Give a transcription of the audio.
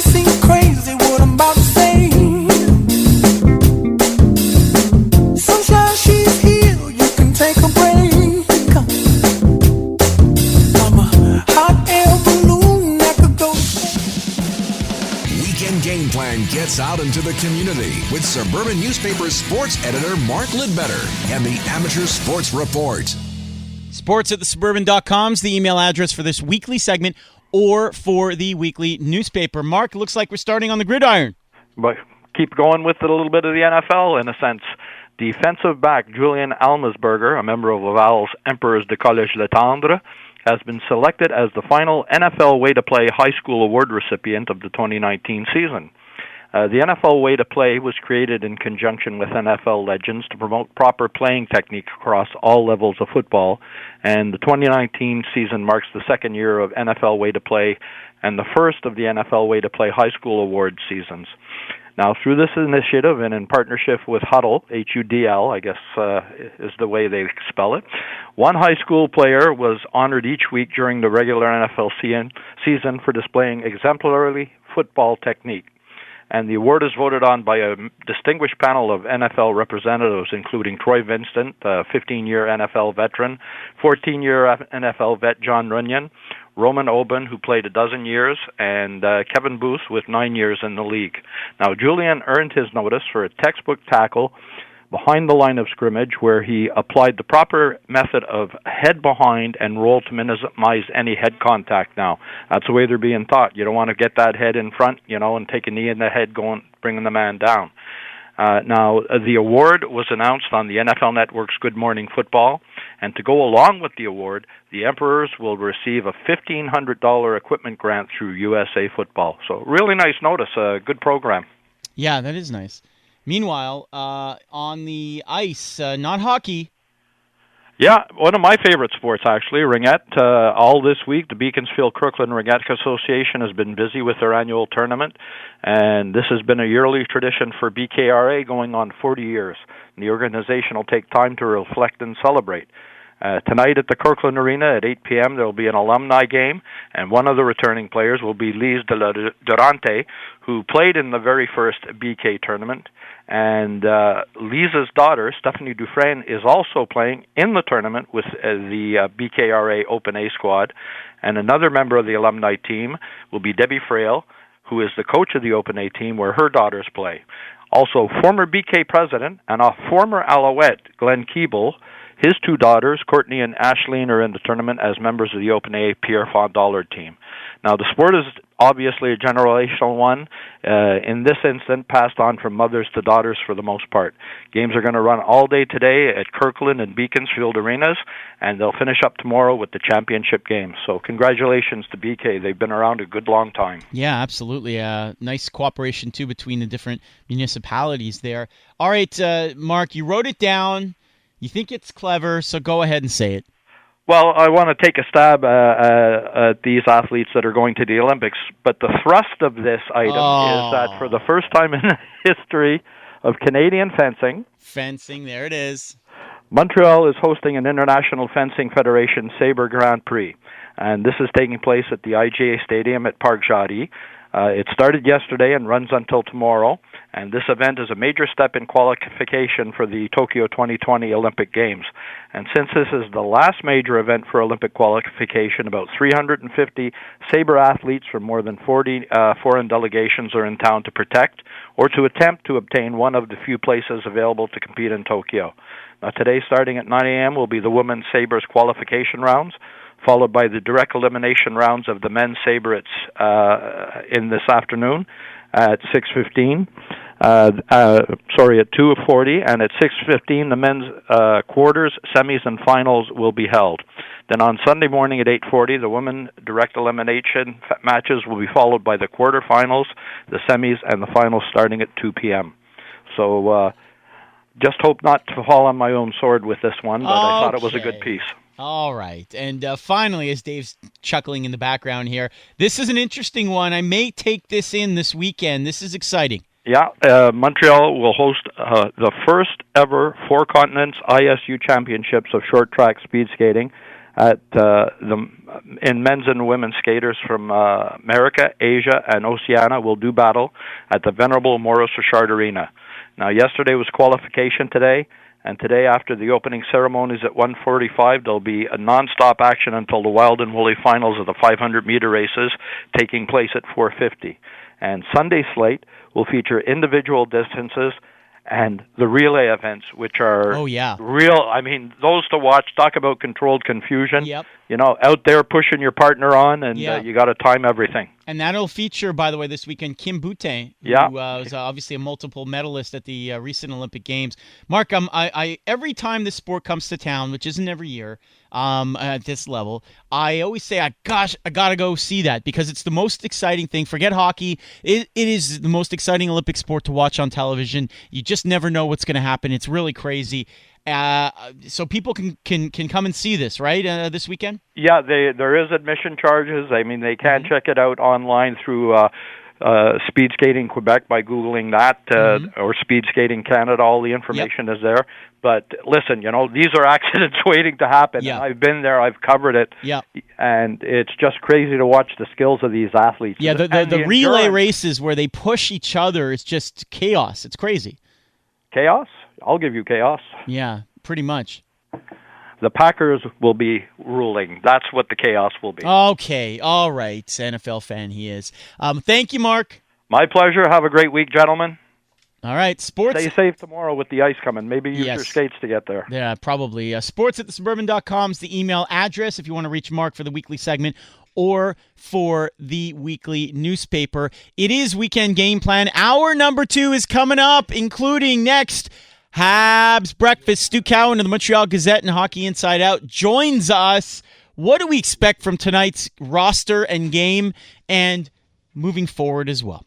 might seem crazy what I'm about to say. Sunshine, she's here, you can take a break. I'm a hot air balloon that could go. Weekend Game Plan gets out into the community with Suburban Newspaper sports editor Mark Lidbetter and the Amateur Sports Report. Sports at thesuburban.com is the email address for this weekly segment or for the weekly newspaper. Mark, looks like we're starting on the gridiron. But keep going with it a little bit of the NFL in a sense. Defensive back Julian Almasberger, a member of Laval's Emperors de Collège Le Tendre, has been selected as the final NFL Way to Play High School Award recipient of the 2019 season. The NFL Way to Play was created in conjunction with NFL legends to promote proper playing technique across all levels of football, and the 2019 season marks the second year of NFL Way to Play and the first of the NFL Way to Play High School Award seasons. Now, through this initiative and in partnership with Huddle, H-U-D-L, I guess is the way they spell it, one high school player was honored each week during the regular NFL season for displaying exemplary football technique. And the award is voted on by a distinguished panel of NFL representatives, including Troy Vincent, a 15-year NFL veteran, 14-year NFL vet John Runyon, Roman Oben, who played 12 years, and Kevin Booth with 9 years in the league. Now, Julian earned his notice for a textbook tackle behind the line of scrimmage where he applied the proper method of head behind and roll to minimize any head contact now. That's the way they're being taught. You don't want to get that head in front, and take a knee in the head bringing the man down. Now, the award was announced on the NFL Network's Good Morning Football, and to go along with the award, the Emperors will receive a $1,500 equipment grant through USA Football. So really nice notice, a good program. Yeah, that is nice. Meanwhile, on the ice, not hockey. Yeah, one of my favorite sports, actually, ringette. All this week, the Beaconsfield-Crooklyn Ringette Association has been busy with their annual tournament, and this has been a yearly tradition for BKRA going on 40 years. And the organization will take time to reflect and celebrate. Tonight at the Kirkland Arena at 8 p.m., there will be an alumni game, and one of the returning players will be Lise Durante, who played in the very first BK tournament. And Lisa's daughter, Stephanie Dufresne, is also playing in the tournament with the BKRA Open A squad. And another member of the alumni team will be Debbie Frail, who is the coach of the Open A team where her daughters play. Also, former BK president and a former Alouette, Glenn Keeble, his two daughters, Courtney and Ashleen, are in the tournament as members of the Open A Pierre Fond-Dollard team. Now, the sport is obviously a generational one. In this instance, passed on from mothers to daughters for the most part. Games are going to run all day today at Kirkland and Beaconsfield arenas, and they'll finish up tomorrow with the championship games. So congratulations to BK. They've been around a good long time. Yeah, absolutely. Nice cooperation, too, between the different municipalities there. All right, Mark, you wrote it down. You think it's clever, so go ahead and say it. Well, I want to take a stab at these athletes that are going to the Olympics, but the thrust of this item is that for the first time in the history of Canadian fencing, there it is, Montreal is hosting an International Fencing Federation Sabre Grand Prix, and this is taking place at the IGA Stadium at Parc Jarry. It started yesterday and runs until tomorrow, and this event is a major step in qualification for the Tokyo 2020 Olympic Games. And since this is the last major event for Olympic qualification, about 350 saber athletes from more than 40 foreign delegations are in town to protect or to attempt to obtain one of the few places available to compete in Tokyo. Now, today, starting at 9 a.m., will be the women's sabers qualification rounds, followed by the direct elimination rounds of the men's saber in this afternoon at 6:15. At 2:40, and at 6:15, the men's quarters, semis, and finals will be held. Then on Sunday morning at 8:40, the women direct elimination matches will be followed by the quarterfinals, the semis, and the finals starting at 2 p.m. So just hope not to fall on my own sword with this one, but I thought it was a good piece. All right. And finally, as Dave's chuckling in the background here, this is an interesting one. I may take this in this weekend. This is exciting. Yeah, Montreal will host the first ever Four Continents ISU Championships of short track speed skating, in men's and women's skaters from America, Asia, and Oceania will do battle at the venerable Maurice Richard Arena. Now, yesterday was qualification today, and today after the opening ceremonies at 1:45, there'll be a non-stop action until the Wild and Woolly finals of the 500-meter races taking place at 4:50. And Sunday slate will feature individual distances and the relay events, which are real. I mean, those to watch. Talk about controlled confusion. Yep. You know, out there pushing your partner on, and you got to time everything. And that'll feature, by the way, this weekend, Kim Boutin, who was obviously a multiple medalist at the recent Olympic Games. Mark, I every time this sport comes to town, which isn't every year at this level, I always say, I got to go see that because it's the most exciting thing. Forget hockey. It is the most exciting Olympic sport to watch on television. You just never know what's going to happen. It's really crazy. So people can come and see this, right, this weekend? Yeah, there is admission charges. I mean, they can check it out online through Speed Skating Quebec by Googling that, or Speed Skating Canada. All the information is there. But listen, you know, these are accidents waiting to happen. Yep. I've been there. I've covered it. Yep. And it's just crazy to watch the skills of these athletes. Yeah, the relay races where they push each other is just chaos. It's crazy. Chaos? I'll give you chaos. Yeah, pretty much. The Packers will be ruling. That's what the chaos will be. Okay, all right. NFL fan he is. Thank you, Mark. My pleasure. Have a great week, gentlemen. All right, sports. Stay safe tomorrow with the ice coming. Maybe use your skates to get there. Yeah, probably. Sports@thesuburban.com is the email address if you want to reach Mark for the weekly segment or for the weekly newspaper. It is Weekend Game Plan. Hour number 2 is coming up, including next Habs Breakfast. Stu Cowan of the Montreal Gazette and Hockey Inside Out joins us. What do we expect from tonight's roster and game and moving forward as well?